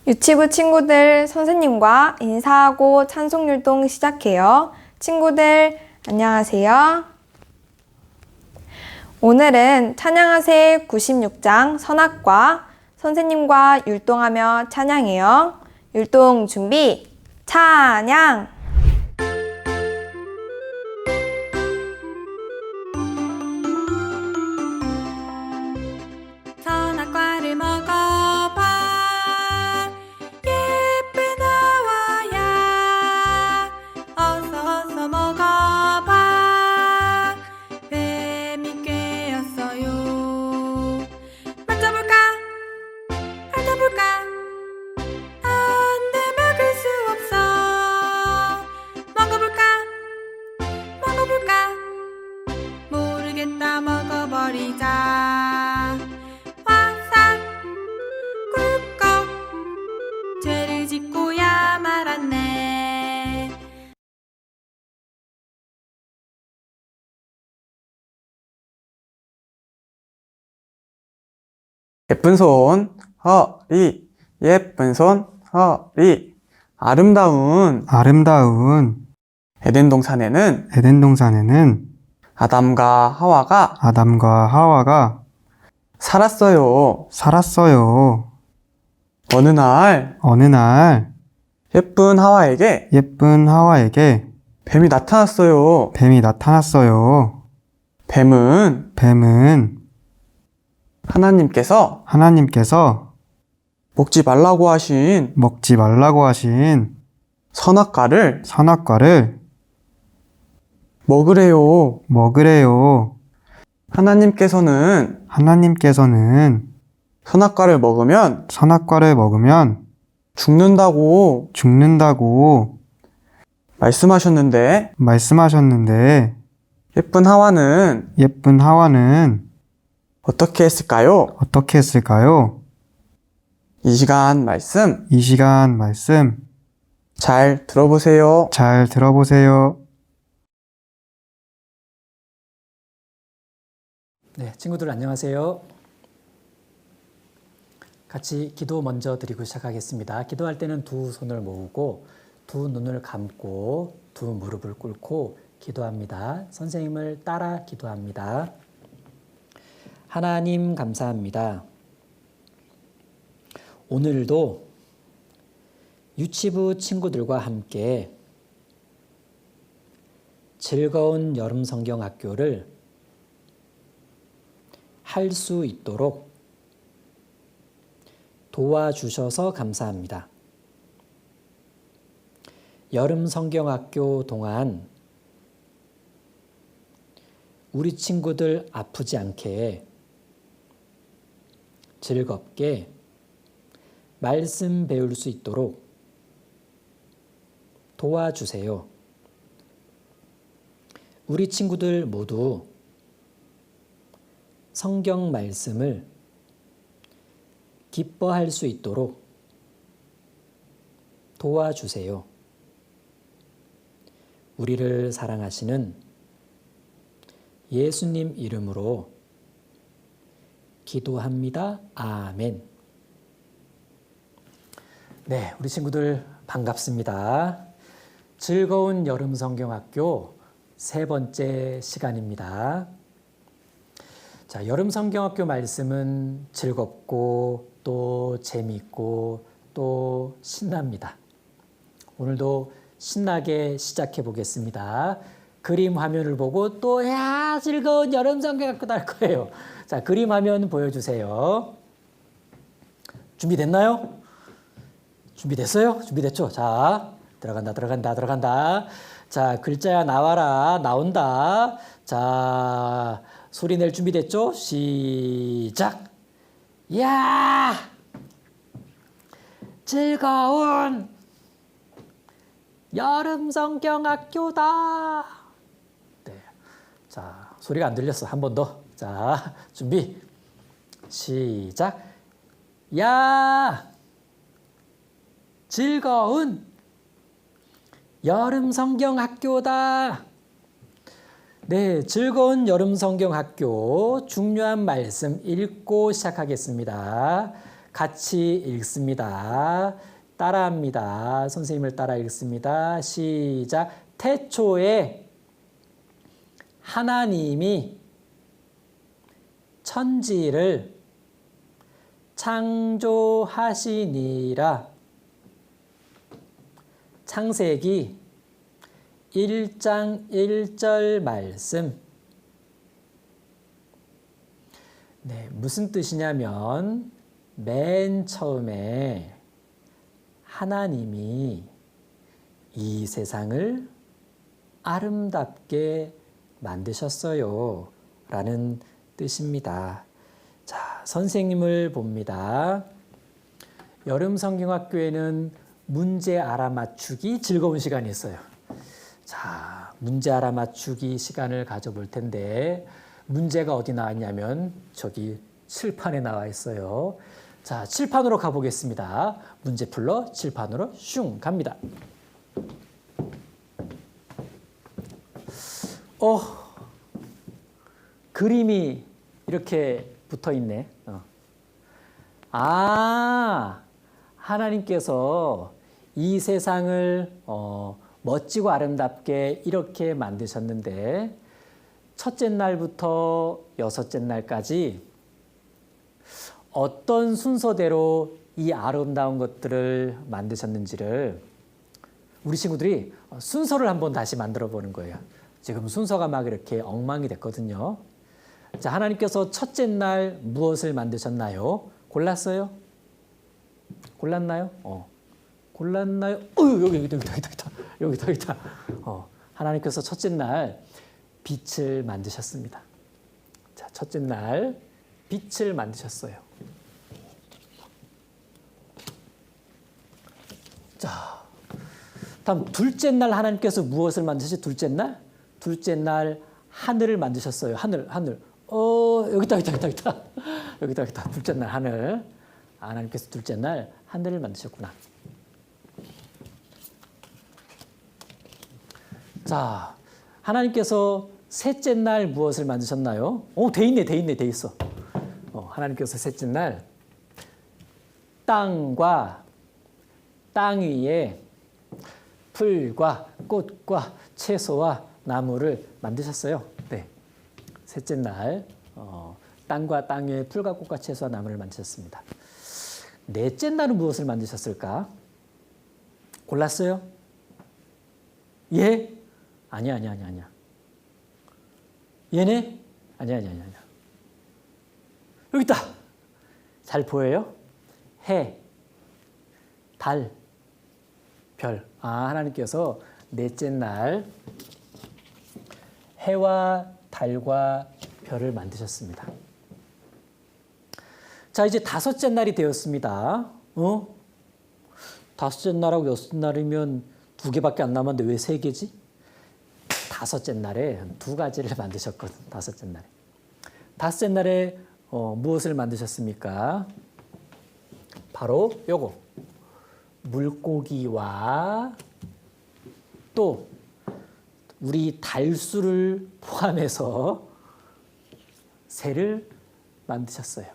유치부 친구들, 선생님과 인사하고 찬송율동 시작해요. 친구들, 안녕하세요. 오늘은 찬양하세 96장 선악과 선생님과 율동하며 찬양해요. 율동 준비, 찬양! 선악과를 먹어봐 예쁜 하와야 어서 먹어봐 뱀이 꿰었어요 만져볼까 핥아볼까 안돼 먹을 수 없어 먹어볼까 모르겠다 먹어버리자 죄를 짓고야 말았네. 예쁜 손, 허리, 예쁜 손, 허리. 아름다운 에덴 동산에는 아담과 하와가 살았어요. 어느 날 예쁜 하와에게 뱀이 나타났어요. 뱀은 하나님께서 먹지 말라고 하신 선악과를 먹으래요. 하나님께서는 선악과를 먹으면 죽는다고 말씀하셨는데 예쁜 하와는 어떻게 했을까요? 이 시간 말씀 잘 들어보세요. 네, 친구들 안녕하세요. 같이 기도 먼저 드리고 시작하겠습니다. 기도할 때는 두 손을 모으고 두 눈을 감고 두 무릎을 꿇고 기도합니다. 선생님을 따라 기도합니다. 하나님 감사합니다. 오늘도 유치부 친구들과 함께 즐거운 여름 성경 학교를 할 수 있도록 도와주셔서 감사합니다. 여름 성경 학교 동안 우리 친구들 아프지 않게 즐겁게 말씀 배울 수 있도록 도와주세요. 우리 친구들 모두 성경 말씀을 기뻐할 수 있도록 도와주세요. 우리를 사랑하시는 예수님 이름으로 기도합니다. 아멘. 네, 우리 친구들 반갑습니다. 즐거운 여름 성경학교 세 번째 시간입니다. 자, 여름 성경학교 말씀은 즐겁고 또 재미있고 또 신납니다. 오늘도 신나게 시작해 보겠습니다. 그림 화면을 보고 또 즐거운 여름 성경학교다 할 거예요. 자, 그림 화면 보여주세요. 준비됐나요? 준비됐어요? 준비됐죠? 자, 들어간다. 자, 글자야 나와라. 나온다. 자, 소리 낼 준비 됐죠? 시작! 야! 즐거운 여름 성경 학교다! 네. 자, 소리가 안 들렸어. 한 번 더. 자, 준비. 시작! 야! 즐거운 여름 성경 학교다! 네, 즐거운 여름 성경 학교 중요한 말씀 읽고 시작하겠습니다. 같이 읽습니다. 따라합니다. 선생님을 따라 읽습니다. 시작. 태초에 하나님이 천지를 창조하시니라. 창세기 1장 1절 말씀. 네, 무슨 뜻이냐면 맨 처음에 하나님이 이 세상을 아름답게 만드셨어요 라는 뜻입니다. 자, 선생님을 봅니다. 여름 성경학교에는 문제 알아맞추기 즐거운 시간이 있어요. 자, 문제 알아맞추기 시간을 가져볼 텐데 문제가 어디 나왔냐면 저기 칠판에 나와 있어요. 자, 칠판으로 가보겠습니다. 문제 풀러 칠판으로 슝 갑니다. 그림이 이렇게 붙어 있네. 하나님께서 이 세상을 멋지고 아름답게 이렇게 만드셨는데 첫째 날부터 여섯째 날까지 어떤 순서대로 이 아름다운 것들을 만드셨는지를 우리 친구들이 순서를 한번 다시 만들어 보는 거예요. 지금 순서가 막 이렇게 엉망이 됐거든요. 자, 하나님께서 첫째 날 무엇을 만드셨나요? 골랐어요? 골랐나요? 골랐나요? 여기 있다. 하나님께서 첫째 날 빛을 만드셨습니다. 자, 첫째 날 빛을 만드셨어요. 자, 다음 둘째 날 하나님께서 무엇을 만드셨지? 둘째 날? 둘째 날 하늘을 만드셨어요. 하늘. 여기 있다. 둘째 날 하늘. 하나님께서 둘째 날 하늘을 만드셨구나. 자, 하나님께서 셋째 날 무엇을 만드셨나요? 돼 있어. 하나님께서 셋째 날 땅과 땅 위에 풀과 꽃과 채소와 나무를 만드셨어요. 네. 셋째 날 땅과 땅 위에 풀과 꽃과 채소와 나무를 만드셨습니다. 넷째 날은 무엇을 만드셨을까? 골랐어요? 예? 아니야. 얘네? 아니야. 여기 있다. 잘 보여요? 해, 달, 별. 하나님께서 넷째 날 해와 달과 별을 만드셨습니다. 자, 이제 다섯째 날이 되었습니다. 다섯째 날하고 여섯째 날이면 2개밖에 안 남았는데 왜 3개지? 다섯째 날에 2가지를 만드셨거든. 다섯째 날에. 다섯째 날에 무엇을 만드셨습니까? 바로 요거. 물고기와 또 우리 달수를 포함해서 새를 만드셨어요.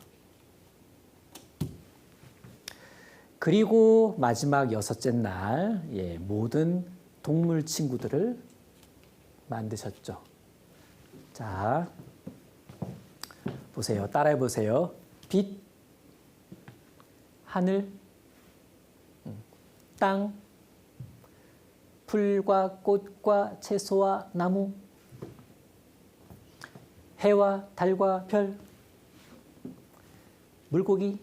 그리고 마지막 여섯째 날 모든 동물 친구들을 만드셨죠. 자, 보세요. 따라해 보세요. 빛, 하늘, 땅, 풀과 꽃과 채소와 나무, 해와 달과 별, 물고기,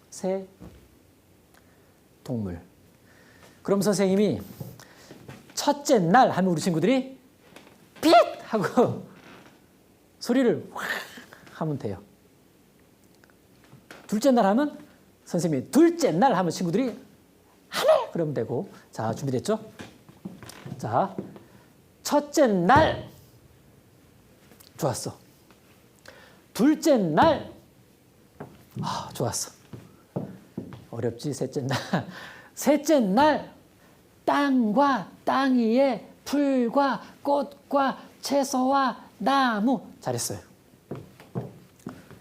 새, 동물. 그럼 선생님이 첫째 날 하면 우리 친구들이 빛! 하고 소리를 확 하면 돼요. 둘째 날 하면 선생님이 둘째 날 하면 친구들이 하늘! 그러면 되고. 자, 준비됐죠? 자, 첫째 날. 좋았어. 둘째 날. 좋았어. 어렵지, 셋째 날. 셋째 날. 땅과 땅 위에 풀과 꽃과 채소와 나무. 잘했어요.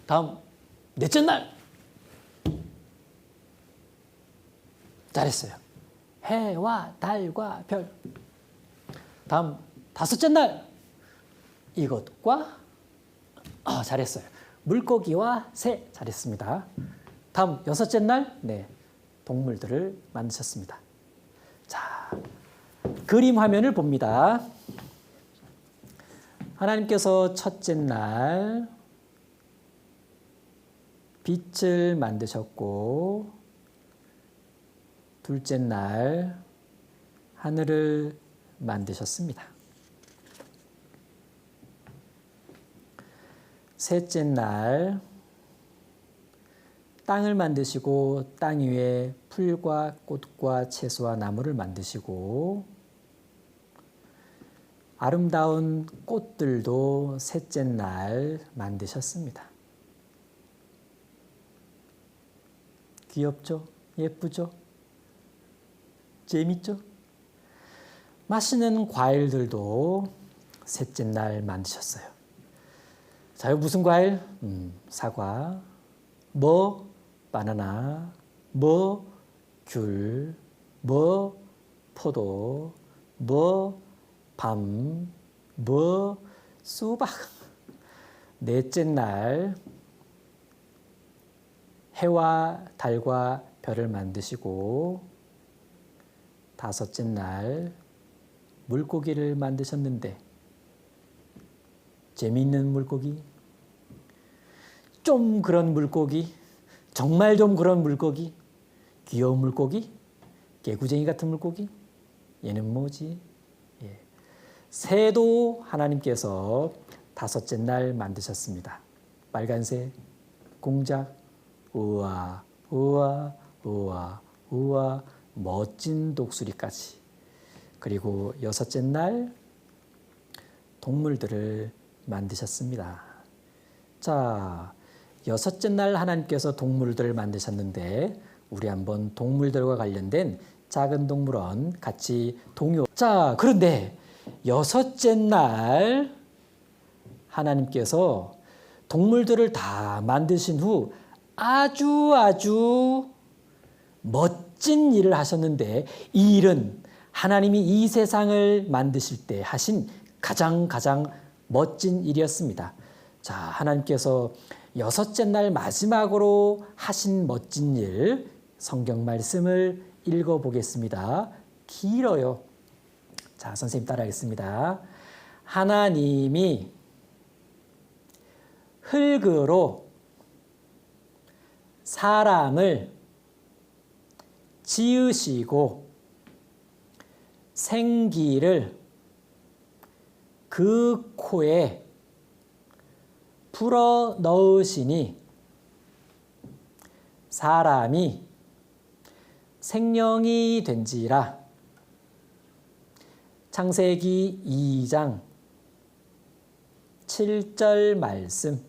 다음, 넷째 날. 잘했어요. 해와 달과 별. 다음 다섯째 날 이것과 잘했어요. 물고기와 새 잘했습니다. 다음 여섯째 날 네, 동물들을 만드셨습니다. 자, 그림 화면을 봅니다. 하나님께서 첫째 날 빛을 만드셨고 둘째 날 하늘을 만드셨습니다. 셋째 날 땅을 만드시고 땅 위에 풀과 꽃과 채소와 나무를 만드시고 아름다운 꽃들도 셋째 날 만드셨습니다. 귀엽죠? 예쁘죠? 재밌죠? 맛있는 과일들도 셋째 날 만드셨어요. 자, 이거 무슨 과일? 사과, 뭐 바나나, 뭐 귤, 뭐 포도, 뭐 밤, 뭐 수박. 넷째 날 해와 달과 별을 만드시고 다섯째 날 물고기를 만드셨는데 재미있는 물고기, 좀 그런 물고기, 정말 좀 그런 물고기, 귀여운 물고기, 개구쟁이 같은 물고기, 얘는 뭐지? 예. 새도 하나님께서 다섯째 날 만드셨습니다. 빨간새, 공작, 우와, 우와, 우와, 우와, 멋진 독수리까지. 그리고 여섯째 날 동물들을 만드셨습니다. 자, 여섯째 날 하나님께서 동물들을 만드셨는데 우리 한번 동물들과 관련된 작은 동물원 같이 동요. 자, 그런데 여섯째 날 하나님께서 동물들을 다 만드신 후 아주 멋진 일을 하셨는데 이 일은 하나님이 이 세상을 만드실 때 하신 가장 멋진 일이었습니다. 자, 하나님께서 여섯째 날 마지막으로 하신 멋진 일, 성경 말씀을 읽어보겠습니다. 길어요. 자, 선생님 따라하겠습니다. 하나님이 흙으로 사람을 지으시고 생기를 그 코에 불어 넣으시니 사람이 생명이 된지라. 창세기 2장 7절 말씀.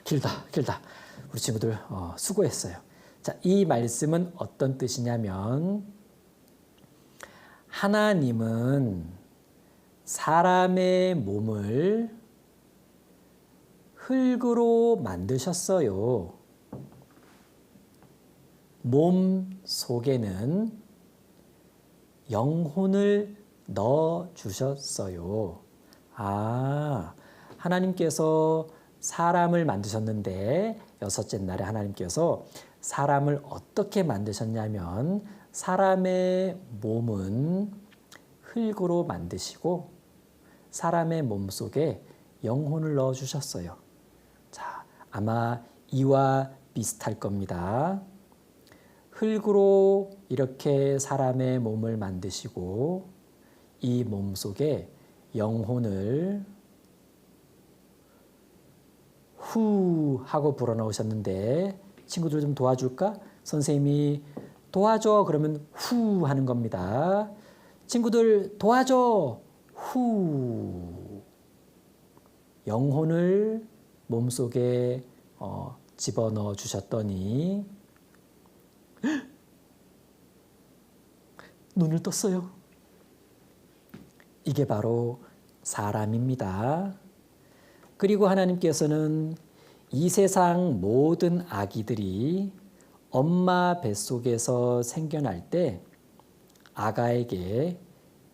길다. 우리 친구들 수고했어요. 자, 이 말씀은 어떤 뜻이냐면 하나님은 사람의 몸을 흙으로 만드셨어요. 몸 속에는 영혼을 넣어 주셨어요. 하나님께서 사람을 만드셨는데 여섯째 날에 하나님께서 사람을 어떻게 만드셨냐면 사람의 몸은 흙으로 만드시고 사람의 몸 속에 영혼을 넣어 주셨어요. 자, 아마 이와 비슷할 겁니다. 흙으로 이렇게 사람의 몸을 만드시고 이 몸 속에 영혼을 후 하고 불어넣으셨는데 친구들 좀 도와줄까? 선생님이 도와줘 그러면 후 하는 겁니다. 친구들 도와줘 후. 영혼을 몸속에 집어넣어 주셨더니 눈을 떴어요. 이게 바로 사람입니다. 그리고 하나님께서는 이 세상 모든 아기들이 엄마 뱃속에서 생겨날 때 아가에게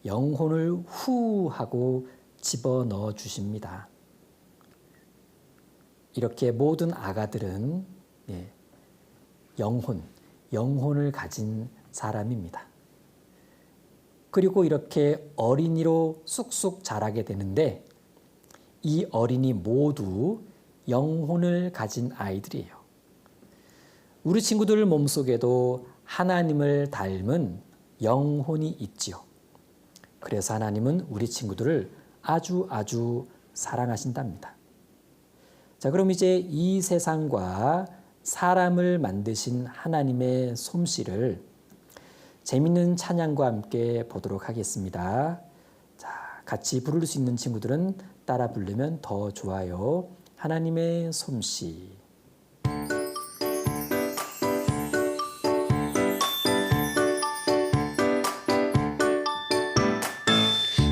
영혼을 후 하고 집어넣어 주십니다. 이렇게 모든 아가들은 영혼을 가진 사람입니다. 그리고 이렇게 어린이로 쑥쑥 자라게 되는데 이 어린이 모두 영혼을 가진 아이들이에요. 우리 친구들 몸속에도 하나님을 닮은 영혼이 있지요. 그래서 하나님은 우리 친구들을 아주 사랑하신답니다. 자, 그럼 이제 이 세상과 사람을 만드신 하나님의 솜씨를 재밌는 찬양과 함께 보도록 하겠습니다. 자, 같이 부를 수 있는 친구들은 따라 부르면 더 좋아요. 하나님의 솜씨.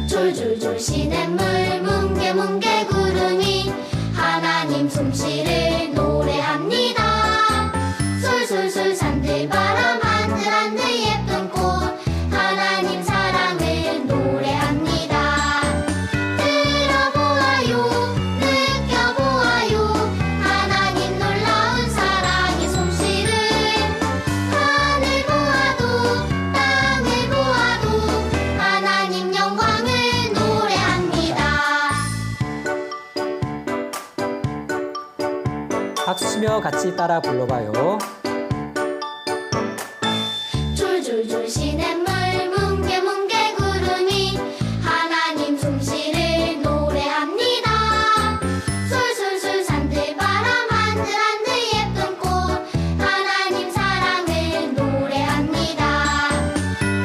졸졸졸 시냇물 뭉게뭉게 구름이 하나님 솜씨를 노래합니다. 솔솔솔 산들바람 한들한들 예쁜 꽃 하나님 사랑을 노래합니다. 들어보아요 느껴보아요 하나님 놀라운 사랑의 솜씨를 하늘 보아도 땅을 보아도 하나님 영광을 박수 치며 같이 따라 불러봐요. 졸졸졸 시냇물 뭉게뭉게 구름이 하나님 솜씨를 노래합니다. 솔솔솔 산들바람 한들한들 예쁜 꽃 하나님 사랑을 노래합니다.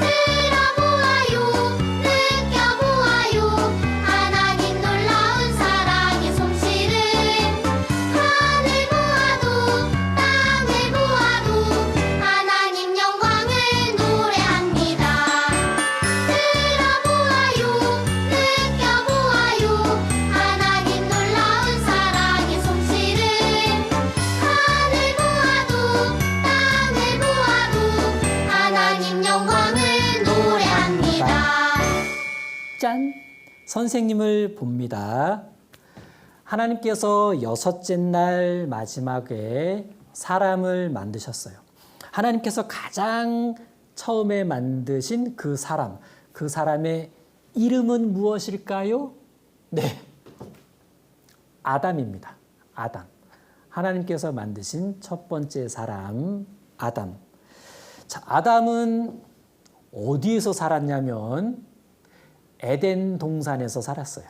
들어보아요 느껴보아요 하나님 놀라운 사랑의 솜씨를 하늘 보아도 땅을 보아도 하나님 영광을 노래합니다. 들어보아요 느껴보아요 하나님 놀라운 사랑의 솜씨를 하늘 보아도 땅을 보아도 하나님 영광을 노래합니다. 짠! 선생님을 봅니다. 하나님께서 여섯째 날 마지막에 사람을 만드셨어요. 하나님께서 가장 처음에 만드신 그 사람의 이름은 무엇일까요? 네, 아담입니다. 아담. 하나님께서 만드신 첫 번째 사람, 아담. 자, 아담은 어디에서 살았냐면 에덴 동산에서 살았어요.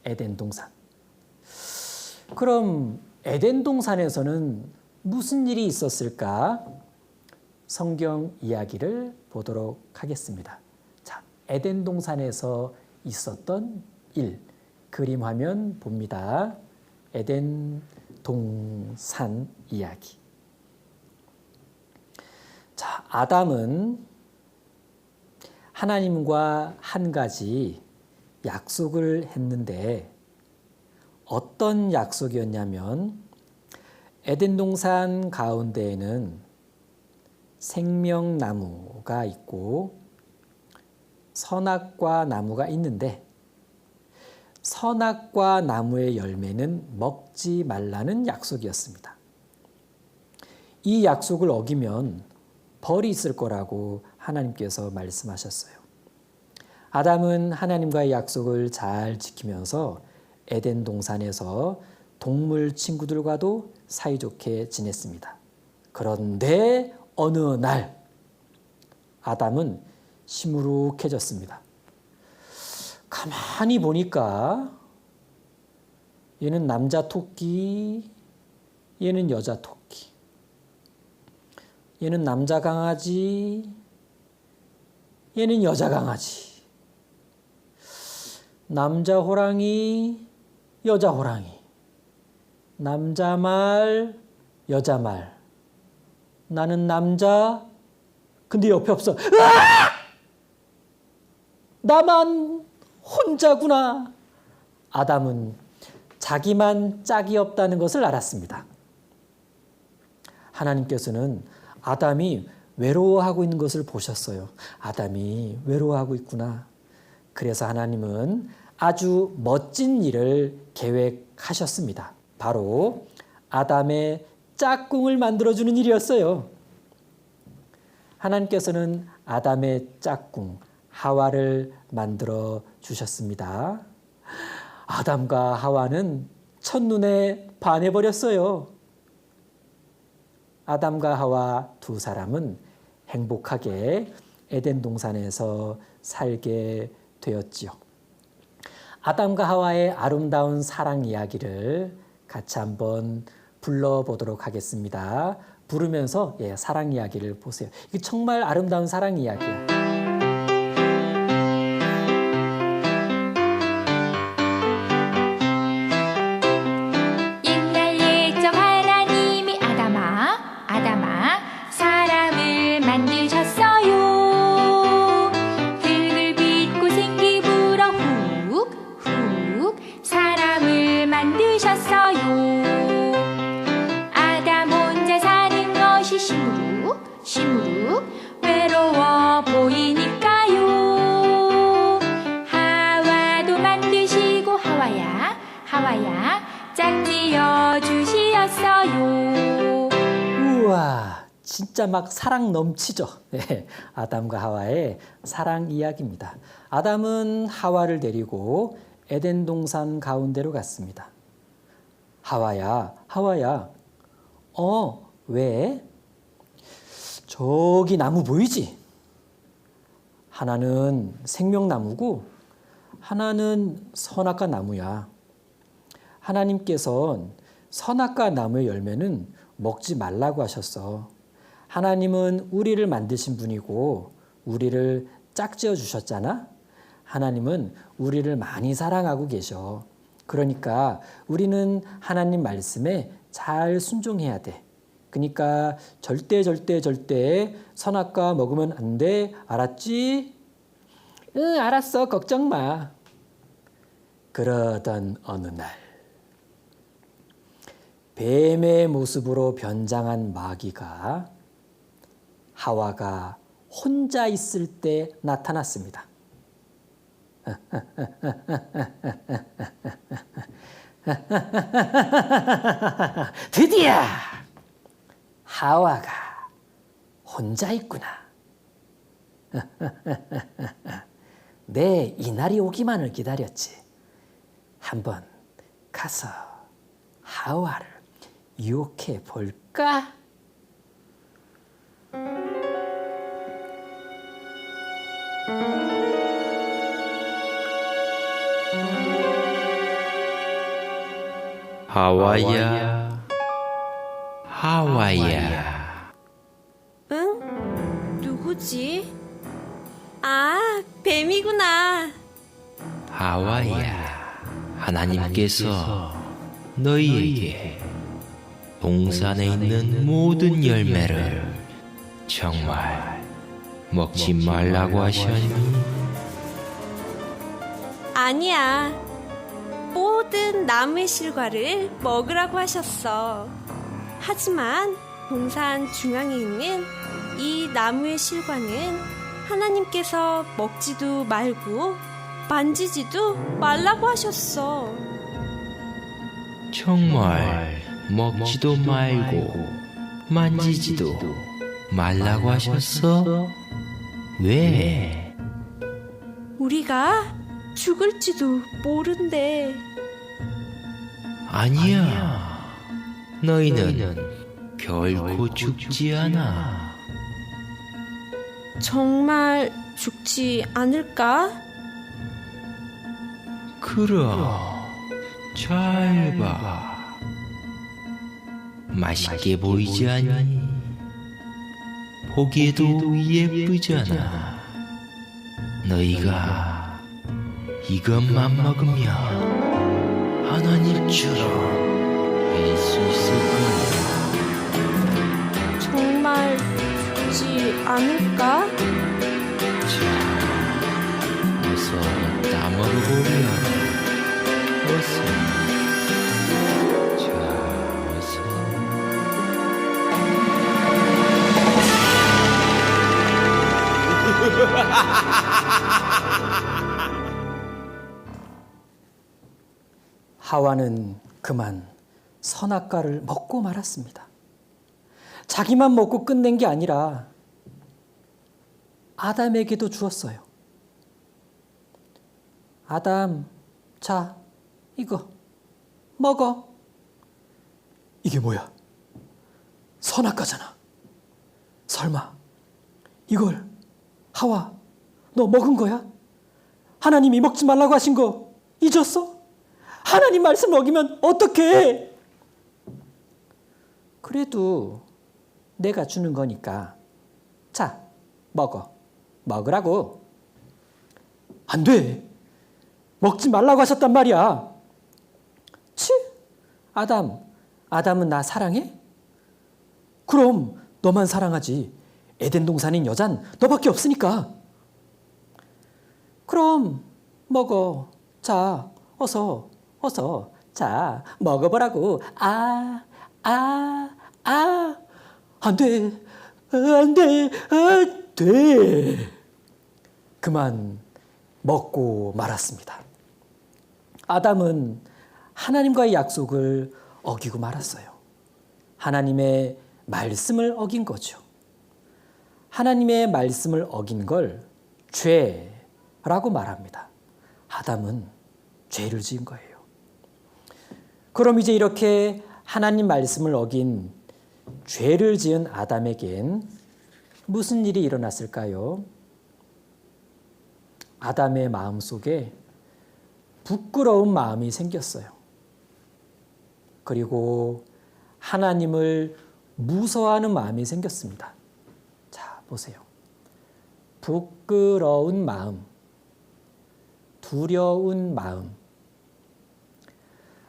에덴 동산. 그럼 에덴 동산에서는 무슨 일이 있었을까? 성경 이야기를 보도록 하겠습니다. 자, 에덴 동산에서 있었던 일, 그림 화면 봅니다. 에덴 동산 이야기. 자, 아담은 하나님과 한 가지 약속을 했는데 어떤 약속이었냐면 에덴 동산 가운데에는 생명나무가 있고 선악과 나무가 있는데 선악과 나무의 열매는 먹지 말라는 약속이었습니다. 이 약속을 어기면 벌이 있을 거라고 하나님께서 말씀하셨어요. 아담은 하나님과의 약속을 잘 지키면서 에덴 동산에서 동물 친구들과도 사이좋게 지냈습니다. 그런데 어느 날 아담은 시무룩해졌습니다. 가만히 보니까 얘는 남자 토끼, 얘는 여자 토끼, 얘는 남자 강아지, 얘는 여자 강아지, 남자 호랑이, 여자 호랑이, 남자 말, 여자 말. 나는 남자, 근데 옆에 없어. 으악! 나만 혼자구나. 아담은 자기만 짝이 없다는 것을 알았습니다. 하나님께서는 아담이 외로워하고 있는 것을 보셨어요. 아담이 외로워하고 있구나. 그래서 하나님은 아주 멋진 일을 계획하셨습니다. 바로 아담의 짝꿍을 만들어주는 일이었어요. 하나님께서는 아담의 짝꿍 하와를 만들어 주셨습니다. 아담과 하와는 첫눈에 반해버렸어요. 아담과 하와 두 사람은 행복하게 에덴 동산에서 살게 되었지요. 아담과 하와의 아름다운 사랑 이야기를 같이 한번 불러보도록 하겠습니다. 부르면서 사랑 이야기를 보세요. 이게 정말 아름다운 사랑 이야기야. 옛날 옛적 하나님이 아담아 사람을 만드셨어요. 흙을 빚고 생기 불어 훅 사람을 만드셨어요. 아담 혼자 사는 것이 시무룩 외로워 보이니까요. 하와도 만드시고 하와야 짝지어 주시었어요. 우와, 진짜 막 사랑 넘치죠. 네, 아담과 하와의 사랑 이야기입니다. 아담은 하와를 데리고 에덴 동산 가운데로 갔습니다. 하와야, 왜? 저기 나무 보이지? 하나는 생명나무고 하나는 선악과 나무야. 하나님께서는 선악과 나무의 열매는 먹지 말라고 하셨어. 하나님은 우리를 만드신 분이고 우리를 짝지어 주셨잖아. 하나님은 우리를 많이 사랑하고 계셔. 그러니까 우리는 하나님 말씀에 잘 순종해야 돼. 그러니까 절대 선악과 먹으면 안 돼. 알았지? 응, 알았어. 걱정 마. 그러던 어느 날 뱀의 모습으로 변장한 마귀가 하와가 혼자 있을 때 나타났습니다. 드디어 하와가 혼자 있구나. 내 이날이 오기만을 기다렸지. 한번 가서 하와를 유혹해 볼까? 하와야. 응? 누구지? 아, 뱀이구나. 하와야, 하나님께서 너희에게 동산에 있는 모든 열매를 정말 먹지 말라고 하셨니? 아니야. 모든 나무의 실과를 먹으라고 하셨어. 하지만 동산 중앙에 있는 이 나무의 실과는 하나님께서 먹지도 말고 만지지도 말라고 하셨어. 정말 먹지도 말고 만지지도 말라고 하셨어? 왜? 우리가 죽을지도 모른대. 아니야. 너희는 결코 죽지 않아. 정말 죽지 않을까? 그럼 잘 봐. 맛있게 보이지 않니? 보기에도 예쁘잖아. 너희가 이것만 먹으면 하나님처럼 될 수 있을 거야. 정말 죽지 않을까? 자, 어서 따먹어 보렴. 어서. 자, 어서. 하와는 그만 선악과를 먹고 말았습니다. 자기만 먹고 끝낸 게 아니라 아담에게도 주었어요. 아담, 자, 이거 먹어. 이게 뭐야? 선악과잖아. 설마 이걸 하와, 너 먹은 거야? 하나님이 먹지 말라고 하신 거 잊었어? 하나님 말씀 어기면 어떡해? 그래도 내가 주는 거니까 자, 먹어. 먹으라고. 안 돼. 먹지 말라고 하셨단 말이야. 치? 아담은 나 사랑해? 그럼 너만 사랑하지. 에덴 동산인 여잔 너밖에 없으니까. 그럼 먹어. 자, 어서. 자, 먹어보라고. 안 돼. 안 돼. 그만 먹고 말았습니다. 아담은 하나님과의 약속을 어기고 말았어요. 하나님의 말씀을 어긴 거죠. 하나님의 말씀을 어긴 걸 죄라고 말합니다. 아담은 죄를 지은 거예요. 그럼 이제 이렇게 하나님 말씀을 어긴 죄를 지은 아담에겐 무슨 일이 일어났을까요? 아담의 마음속에 부끄러운 마음이 생겼어요. 그리고 하나님을 무서워하는 마음이 생겼습니다. 자, 보세요. 부끄러운 마음, 두려운 마음.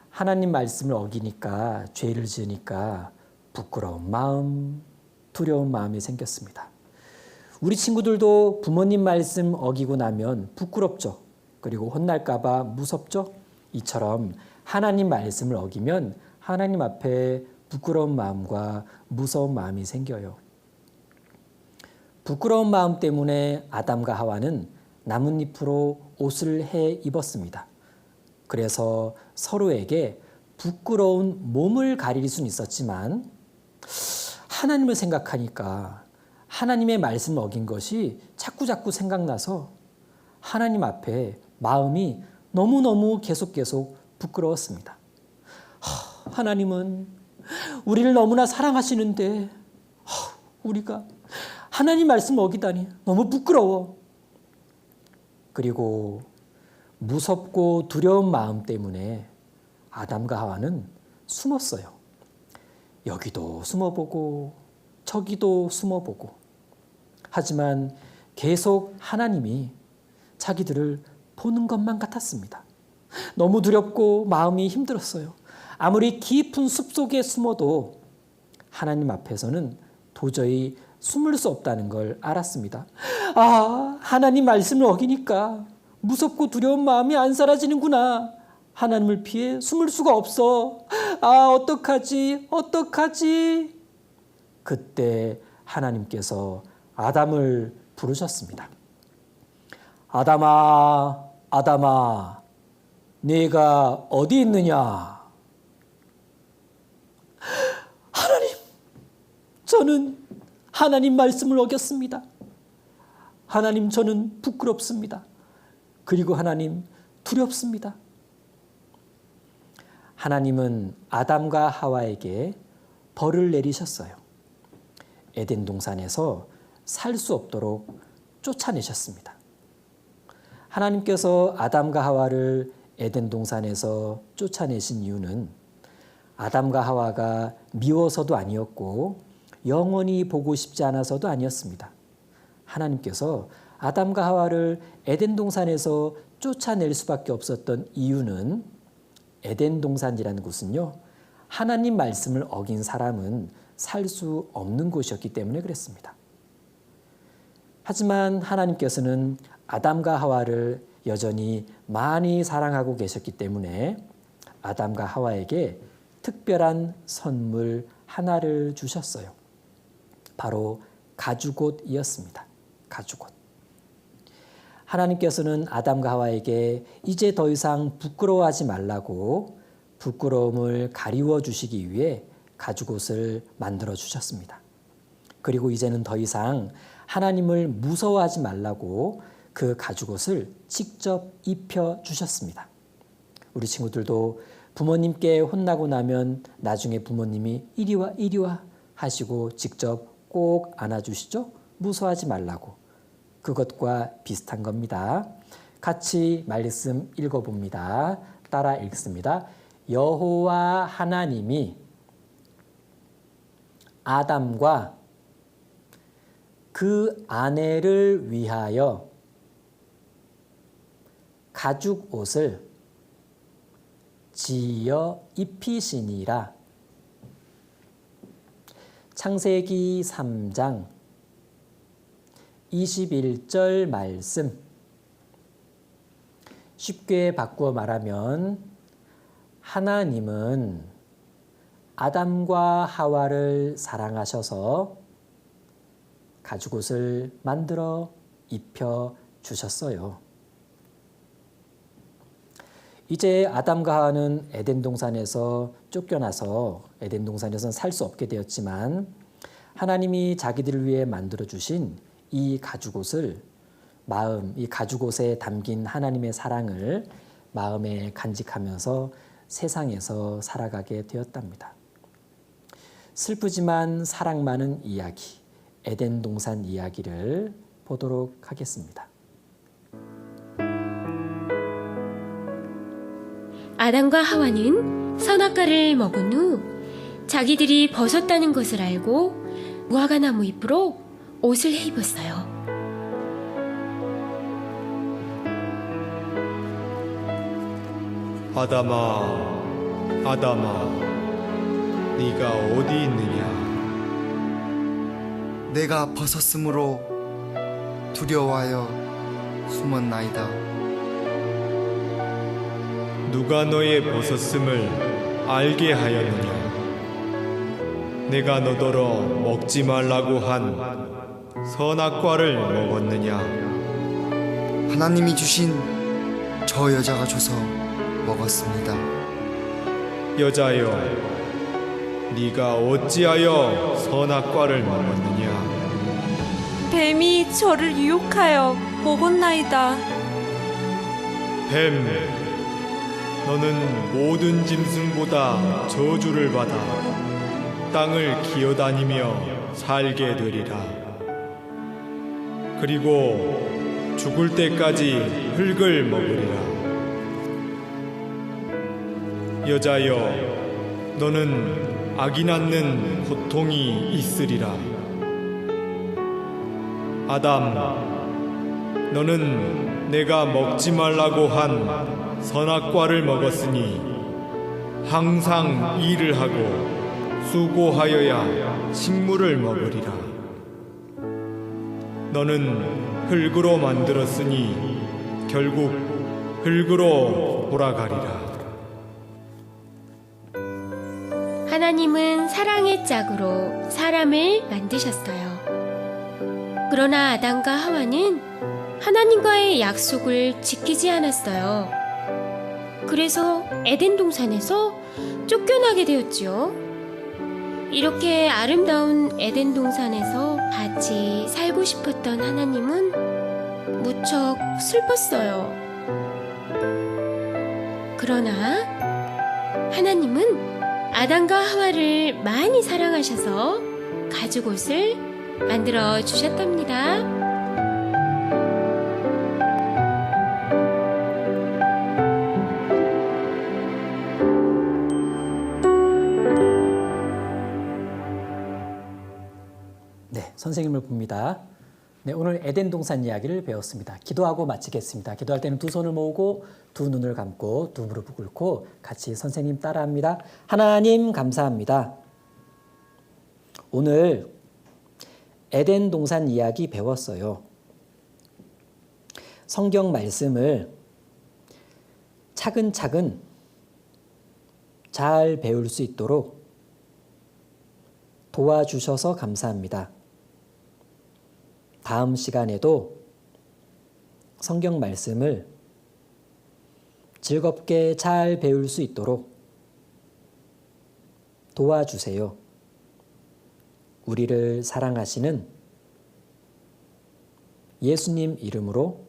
하나님 말씀을 어기니까, 죄를 지으니까 부끄러운 마음, 두려운 마음이 생겼습니다. 우리 친구들도 부모님 말씀 어기고 나면 부끄럽죠. 그리고 혼날까봐 무섭죠. 이처럼 하나님 말씀을 어기면 하나님 앞에 부끄러운 마음과 무서운 마음이 생겨요. 부끄러운 마음 때문에 아담과 하와는 나뭇잎으로 옷을 해 입었습니다. 그래서 서로에게 부끄러운 몸을 가릴 수는 있었지만 하나님을 생각하니까 하나님의 말씀을 어긴 것이 자꾸 생각나서 하나님 앞에 마음이 너무너무 계속 부끄러웠습니다. 하나님은 우리를 너무나 사랑하시는데 우리가 하나님 말씀 어기다니 너무 부끄러워. 그리고 무섭고 두려운 마음 때문에 아담과 하와는 숨었어요. 여기도 숨어보고 저기도 숨어보고. 하지만 계속 하나님이 자기들을 보는 것만 같았습니다. 너무 두렵고 마음이 힘들었어요. 아무리 깊은 숲속에 숨어도 하나님 앞에서는 도저히 숨을 수 없다는 걸 알았습니다. 하나님 말씀을 어기니까 무섭고 두려운 마음이 안 사라지는구나. 하나님을 피해 숨을 수가 없어. 어떡하지? 그때 하나님께서 아담을 부르셨습니다. 아담아, 네가 어디 있느냐? 하나님, 저는 하나님 말씀을 어겼습니다. 하나님, 저는 부끄럽습니다. 그리고 하나님, 두렵습니다. 하나님은 아담과 하와에게 벌을 내리셨어요. 에덴 동산에서 살 수 없도록 쫓아내셨습니다. 하나님께서 아담과 하와를 에덴 동산에서 쫓아내신 이유는 아담과 하와가 미워서도 아니었고 영원히 보고 싶지 않아서도 아니었습니다. 하나님께서 아담과 하와를 에덴 동산에서 쫓아낼 수밖에 없었던 이유는 에덴 동산이라는 곳은요, 하나님 말씀을 어긴 사람은 살 수 없는 곳이었기 때문에 그랬습니다. 하지만 하나님께서는 아담과 하와를 여전히 많이 사랑하고 계셨기 때문에 아담과 하와에게 특별한 선물 하나를 주셨어요. 바로 가죽옷이었습니다. 가죽옷. 하나님께서는 아담과 하와에게 이제 더 이상 부끄러워하지 말라고 부끄러움을 가리워 주시기 위해 가죽옷을 만들어 주셨습니다. 그리고 이제는 더 이상 하나님을 무서워하지 말라고 그 가죽옷을 직접 입혀 주셨습니다. 우리 친구들도 부모님께 혼나고 나면 나중에 부모님이 이리 와 하시고 직접 꼭 안아주시죠? 무서워하지 말라고. 그것과 비슷한 겁니다. 같이 말씀 읽어봅니다. 따라 읽습니다. 여호와 하나님이 아담과 그 아내를 위하여 가죽 옷을 지어 입히시니라. 창세기 3장 21절 말씀. 쉽게 바꾸어 말하면 하나님은 아담과 하와를 사랑하셔서 가죽옷을 만들어 입혀 주셨어요. 이제 아담과 하와는 에덴 동산에서 쫓겨나서 에덴 동산에서는 살 수 없게 되었지만 하나님이 자기들을 위해 만들어 주신 이 가죽옷을 이 가죽옷에 담긴 하나님의 사랑을 마음에 간직하면서 세상에서 살아가게 되었답니다. 슬프지만 사랑 많은 이야기, 에덴 동산 이야기를 보도록 하겠습니다. 아담과 하와는 선악과를 먹은 후 자기들이 벗었다는 것을 알고 무화과 나무 잎으로 옷을 해 입었어요. 아담아, 아담아, 네가 어디 있느냐? 내가 벗었으므로 두려워하여 숨었나이다. 누가 너의 벗었음을 알게 하였느냐? 내가 너더러 먹지 말라고 한 선악과를 먹었느냐? 하나님이 주신 저 여자가 줘서 먹었습니다. 여자여, 네가 어찌하여 선악과를 먹었느냐? 뱀이 저를 유혹하여 먹었나이다. 뱀, 너는 모든 짐승보다 저주를 받아 땅을 기어다니며 살게 되리라. 그리고 죽을 때까지 흙을 먹으리라. 여자여, 너는 아기 낳는 고통이 있으리라. 아담, 너는 내가 먹지 말라고 한 선악과를 먹었으니 항상 일을 하고 수고하여야 식물을 먹으리라. 너는 흙으로 만들었으니 결국 흙으로 돌아가리라. 하나님은 사랑의 짝으로 사람을 만드셨어요. 그러나 아담과 하와는 하나님과의 약속을 지키지 않았어요. 그래서 에덴 동산에서 쫓겨나게 되었지요. 이렇게 아름다운 에덴 동산에서 같이 살고 싶었던 하나님은 무척 슬펐어요. 그러나 하나님은 아담과 하와를 많이 사랑하셔서 가죽옷을 만들어 주셨답니다. 네, 선생님을 봅니다. 네, 오늘 에덴 동산 이야기를 배웠습니다. 기도하고 마치겠습니다. 기도할 때는 두 손을 모으고 두 눈을 감고 두 무릎을 꿇고 같이 선생님 따라합니다. 하나님 감사합니다. 오늘 에덴 동산 이야기 배웠어요. 성경 말씀을 차근차근 잘 배울 수 있도록 도와주셔서 감사합니다. 다음 시간에도 성경 말씀을 즐겁게 잘 배울 수 있도록 도와주세요. 우리를 사랑하시는 예수님 이름으로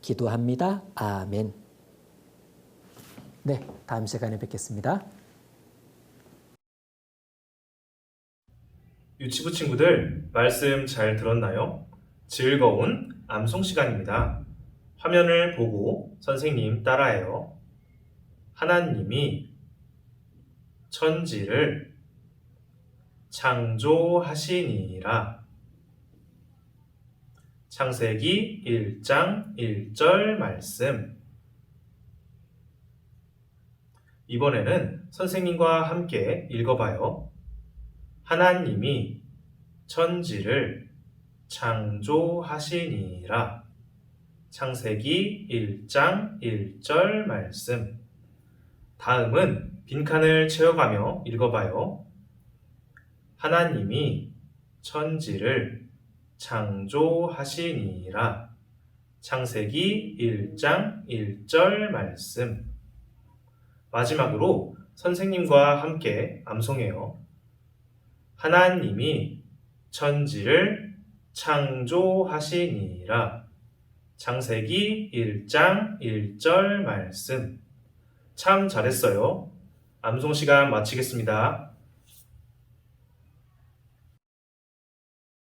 기도합니다. 아멘. 네, 다음 시간에 뵙겠습니다. 유치부 친구들, 말씀 잘 들었나요? 즐거운 암송 시간입니다. 화면을 보고 선생님 따라해요. 하나님이 천지를 창조하시니라. 창세기 1장 1절 말씀. 이번에는 선생님과 함께 읽어봐요. 하나님이 천지를 창조하시니라. 창세기 1장 1절 말씀. 다음은 빈칸을 채워가며 읽어봐요. 하나님이 천지를 창조하시니라. 창세기 1장 1절 말씀. 마지막으로 선생님과 함께 암송해요. 하나님이 천지를 창조하시니라. 창세기 1장 1절 말씀. 참 잘했어요. 암송 시간 마치겠습니다.